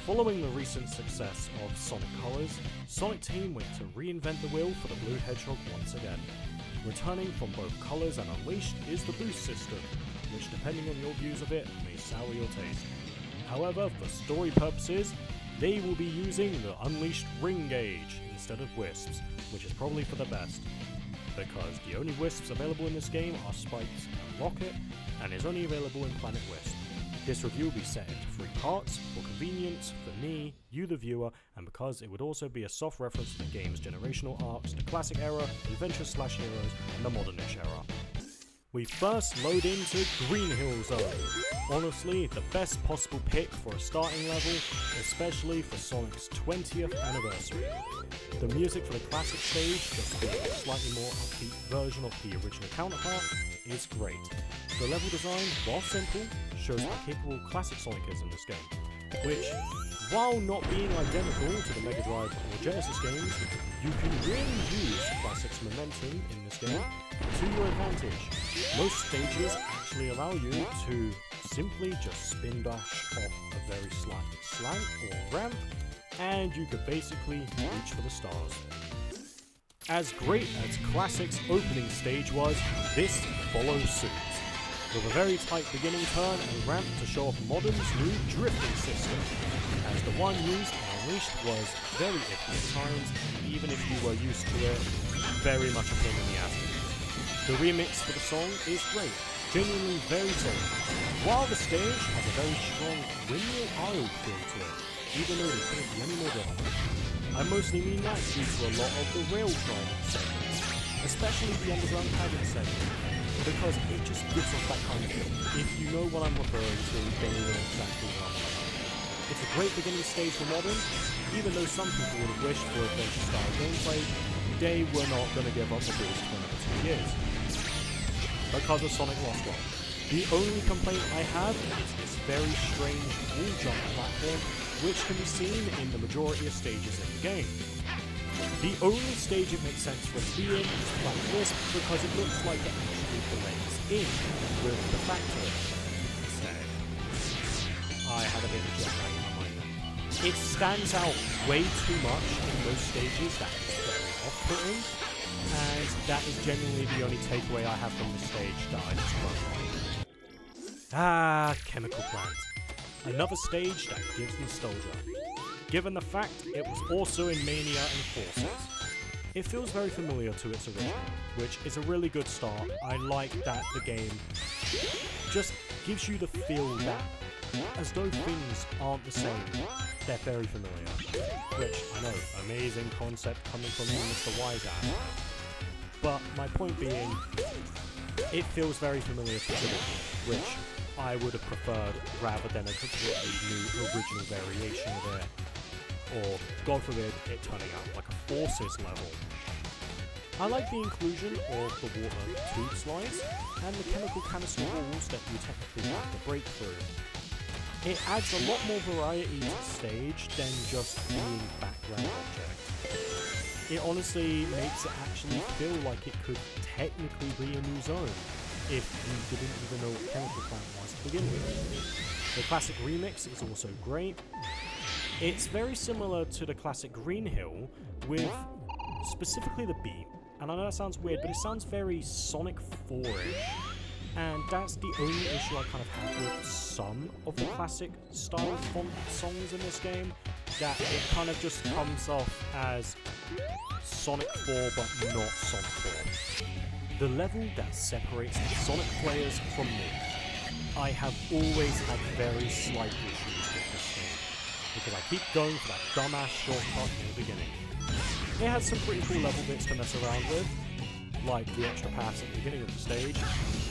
Following the recent success of Sonic Colors, Sonic Team went to reinvent the wheel for the Blue Hedgehog once again. Returning from both Colors and Unleashed is the boost system, which depending on your views of it may sour your taste. However, for story purposes, they will be using the Unleashed Ring Gauge instead of Wisps, which is probably for the best, because the only Wisps available in this game are Spikes and Rocket, and is only available in Planet Wisp. This review will be set into 3 parts, for convenience, for me, you the viewer, and because it would also be a soft reference to the game's generational arcs, the classic era, adventure/heroes, and the modern-ish era. We first load into Green Hill Zone. Honestly, the best possible pick for a starting level, especially for Sonic's 20th anniversary. The music for the classic stage, just being a slightly more upbeat version of the original counterpart, is great. The level design, while simple, shows how capable classic Sonic is in this game, which, while not being identical to the Mega Drive or Genesis games, you can really use Classic's momentum in this game to your advantage. Most stages actually allow you to simply just spin dash off a very slight slant or ramp, and you could basically reach for the stars. As great as Classic's opening stage was, this follows suit, with a very tight beginning turn and ramp to show off Modern's new drifting system, as the one used on Unleashed was very iffy at times, and even if you were used to it, very much a pain in the ass to use. The remix for the song is great, genuinely very solid, while the stage has a very strong windmill aisle feel to it, even though they couldn't be any more different. I mostly mean that due to a lot of the rail triangle segments, especially the underground pageant segment, because it just gives off that kind of feel. If you know what I'm referring to, then you know exactly what I'm on about. It's a great beginning stage for Modern, even though some people would have wished for adventure-style gameplay, they were not going to give up the boost for another 2 years. Because of Sonic Lost World. The only complaint I have is this very strange wall jump platform, which can be seen in the majority of stages in the game. The only stage it makes sense for it to be in is Planet Wisp, because it looks like it actually blends in with the factory. I had a bit of jet lag in my mind then. It stands out way too much in those stages that is very off-putting, and that is genuinely the only takeaway I have from the stage that I just wrote. Chemical Plant. Another stage that gives nostalgia. Given the fact it was also in Mania and Forces. It feels very familiar to its original, which is a really good start. I like that the game just gives you the feel that, as though things aren't the same, they're very familiar. Which, I know, amazing concept coming from you, Mr. Wiseass. But my point being, it feels very familiar to the which I would have preferred rather than a completely new original variation of it. Or, God forbid, it turning out like a Forces level. I like the inclusion of the water tube slides and the chemical canister walls that you technically have to break through. It adds a lot more variety to the stage than just being background object. It honestly makes it actually feel like it could technically be a new zone, if you didn't even know what Chemical Plant was to begin with. The classic remix is also great. It's very similar to the classic Green Hill, with specifically the beat, and I know that sounds weird, but it sounds very Sonic 4-ish. And that's the only issue I kind of have with some of the classic style font songs in this game, that it kind of just comes off as Sonic 4 but not Sonic 4. The level that separates the Sonic players from me. I have always had very slight issues with this game, because I keep going for that dumbass shortcut in the beginning. It has some pretty cool level bits to mess around with, like the extra paths at the beginning of the stage.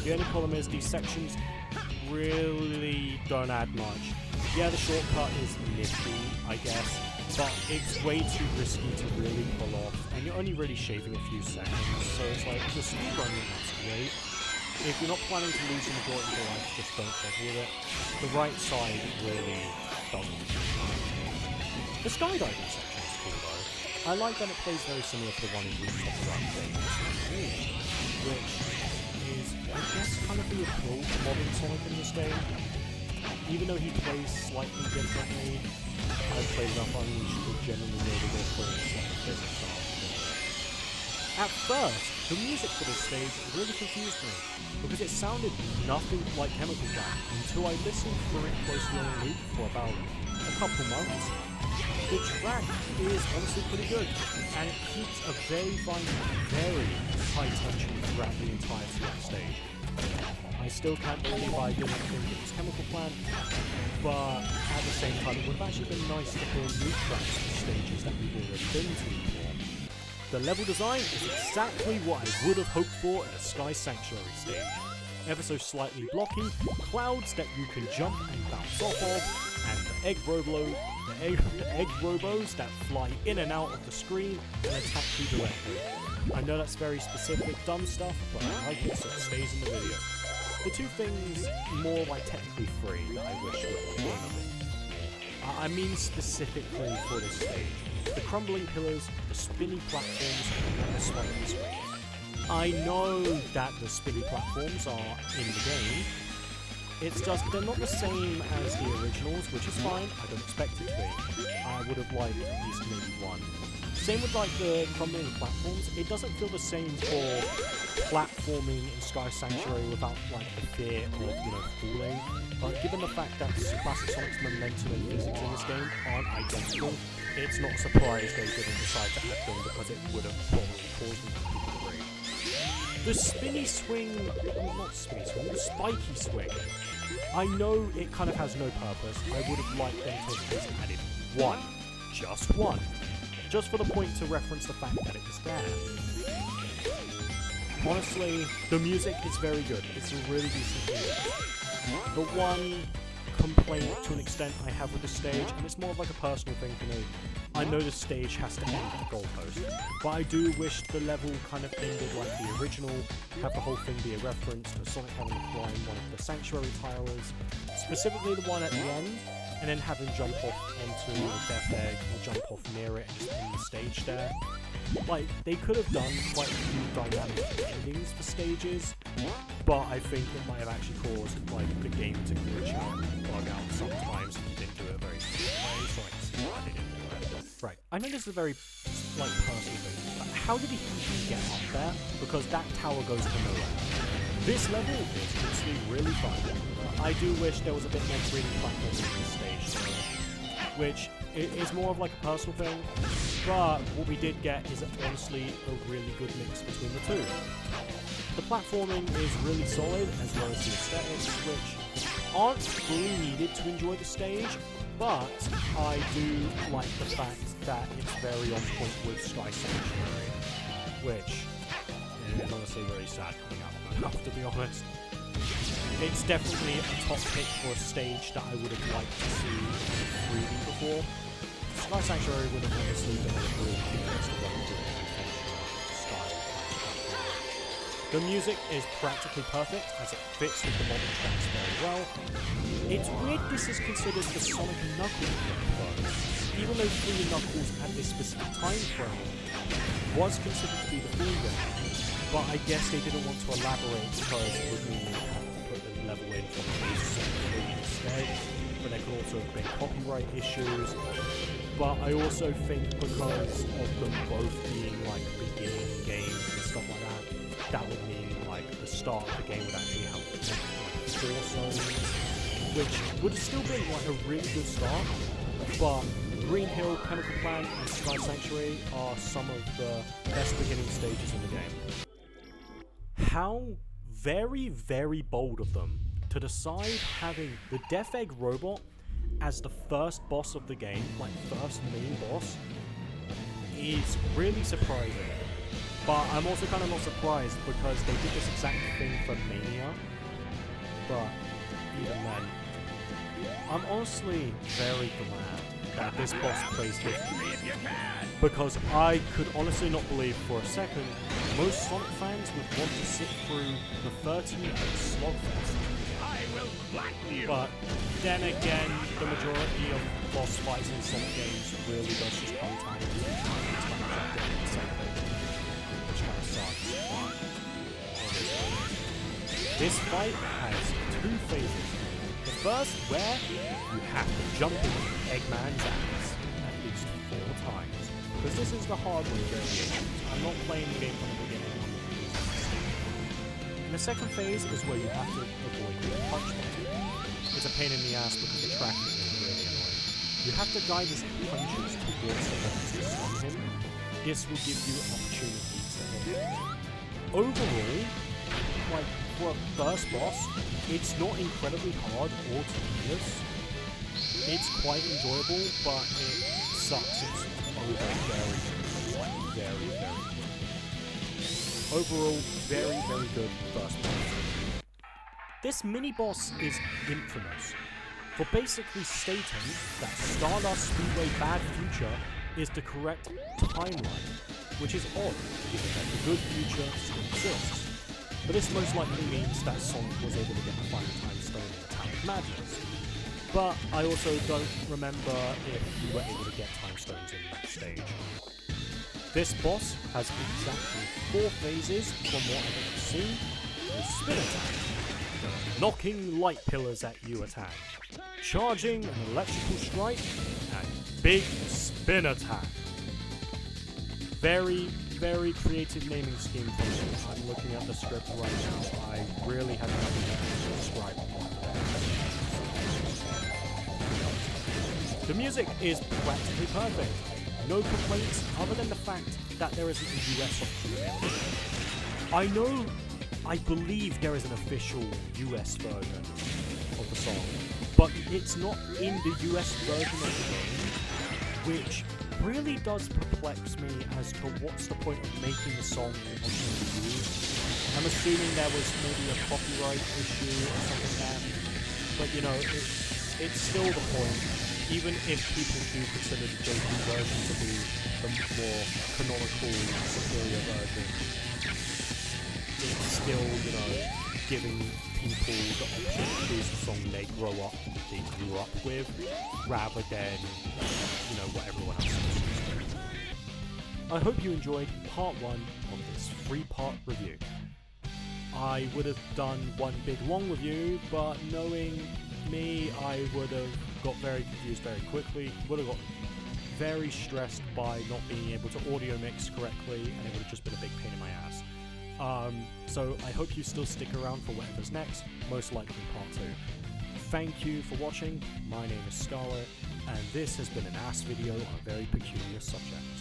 The only problem is these sections really don't add much. Yeah, the shortcut is nifty, I guess, but it's way too risky to really pull off, and you're only really shaving a few seconds, so it's like, just run it, that's great. If you're not planning to lose the majority of your life, just don't bother with it. The right side really doesn't. The skydiving section is cool though. I like that it plays very similar to the one in Rooftop Run, which is, I guess, kind of the appeal to modern Sonic in this game. Even though he plays slightly differently, played enough Unleashed to genuinely know the reference and the physics are. At first, the music for this stage really confused me, because it sounded nothing like Chemical Plant until I listened through it closely on a loop for about a couple months. The track is honestly pretty good, and it keeps a very high tension throughout the entirety of the stage. I still can't believe I didn't think it was Chemical Plant, but at the same time it would have actually been nice to hear new tracks for stages that we've already been to before. The level design is exactly what I would have hoped for in a Sky Sanctuary stage. Ever so slightly blocky, clouds that you can jump and bounce off of, and the egg robos that fly in and out of the screen and attack you directly. I know that's very specific, dumb stuff, but I like it so it stays in the video. The two things more like technically free that I wish would be one of it. I mean specifically for this stage. The crumbling pillars, the spinny platforms, and the spiky swings. I know that the spinny platforms are in the game. It's just they're not the same as the originals, which is fine. I don't expect it to be. I would have liked at least maybe one. Same with like the crumbling platforms. It doesn't feel the same for platforming in Sky Sanctuary without like the fear of falling. But given the fact that Classic Sonic's momentum and physics in this game aren't identical, it's not a surprise they didn't decide to add them because it would have probably caused them to be great. The spinny swing, not spinny swing, the spiky swing. I know it kind of has no purpose. I would have liked them to have just added one. Just one. Just for the point to reference the fact that it was there. Honestly, the music is very good. It's a really decent music. The one complaint to an extent I have with the stage, and it's more of like a personal thing for me, I know the stage has to end at the goalpost, but I do wish the level kind of ended like the original, have the whole thing be a reference to Sonic having to climb one of the Sanctuary towers, specifically the one at the end, and then have him jump off onto a Death Egg or jump off near it and just end the stage there. Like, they could have done quite a few dynamic endings for stages, but I think it might have actually caused like the game to glitch out and bug out sometimes if you didn't do it a very simple way, so I can see why they didn't do it. Right, I know this is a very like personal thing, but how did he even get up there? Because that tower goes to nowhere. This level is honestly really fun. I do wish there was a bit more 3D platforming in this stage, which is more of like a personal thing, but what we did get is honestly a really good mix between the two. The platforming is really solid, as well as the aesthetics, which aren't fully needed to enjoy the stage, but I do like the fact that it's very on point with Sky Sanctuary, which is honestly very sad coming out of my mouth, to be honest. It's definitely a top pick for a stage that I would have liked to see in 3D before. Sky Sanctuary would have honestly been a really curious to run into style. The music is practically perfect as it fits with the modern tracks very well. It's weird this is considered the Sonic and Knuckles game though, even though 3 and Knuckles at this specific time frame was considered to be the full game, but I guess they didn't want to elaborate because it would mean they'd have to put the level in from the base Sonic instead, but there could also have been copyright issues. But I also think because of them both being like beginning games and stuff like that, that would mean like the start of the game would actually have like 4 zones, which would have still been like a really good start. But Green Hill, Chemical Plant, and Sky Sanctuary are some of the best beginning stages in the game. How very, very bold of them to decide having the Death Egg robot as the first boss of the game, like first main boss, is really surprising. But I'm also kind of not surprised because they did this exact thing for Mania. But even then, I'm honestly very glad that this boss plays differently. Because I could honestly not believe for a second most Sonic fans would want to sit through the 13-hour slogfest. But then again, the majority of boss fights in Sonic games really does just come time to the same thing, which kind of sucks. This fight has 2 phases. The first, where you have to jump into Eggman's ass, because this is the hard way variation. I'm not playing the game from the beginning. And the second phase is where you have to avoid the punch button. It's a pain in the ass because the tracking is really annoying. You have to guide his punches towards the boss to stun him. This will give you opportunities to hit him. Overall, like, for a first boss, it's not incredibly hard or tedious. It's quite enjoyable, but it sucks. It's very good. Overall, very good first boss. This mini-boss is infamous for basically stating that Stardust Speedway Bad Future is the correct timeline, which is odd, given that the good future still exists. But this most likely means that Sonic was able to get the final time stone in the Tower of Madness. But I also don't remember if you were able to get time stones in that stage. This boss has exactly 4 phases from what I've ever seen. The spin attack, the knocking light pillars at you attack, charging an electrical strike, and big spin attack. Very creative naming scheme from you. I'm looking at the script right now. I really have nothing to describe it. The music is practically perfect. No complaints other than the fact that there isn't a US option available. I believe there is an official US version of the song, but it's not in the US version of the game, which really does perplex me as to what's the point of making the song on the I'm assuming there was maybe a copyright issue or something there, but you know, it's still the point. Even if people do consider the JP version to be the more canonical, superior version, it's still, you know, giving people the option to choose the song they grew up with, rather than, you know, what everyone else chooses. I hope you enjoyed part 1 of this 3-part review. I would have done one big long review, but knowing me, I would have got very confused very quickly, would have got very stressed by not being able to audio mix correctly, and it would have just been a big pain in my ass. So I hope you still stick around for whatever's next, most likely part 2. Thank you for watching, my name is Scarlet, and this has been an ass video on a very peculiar subject.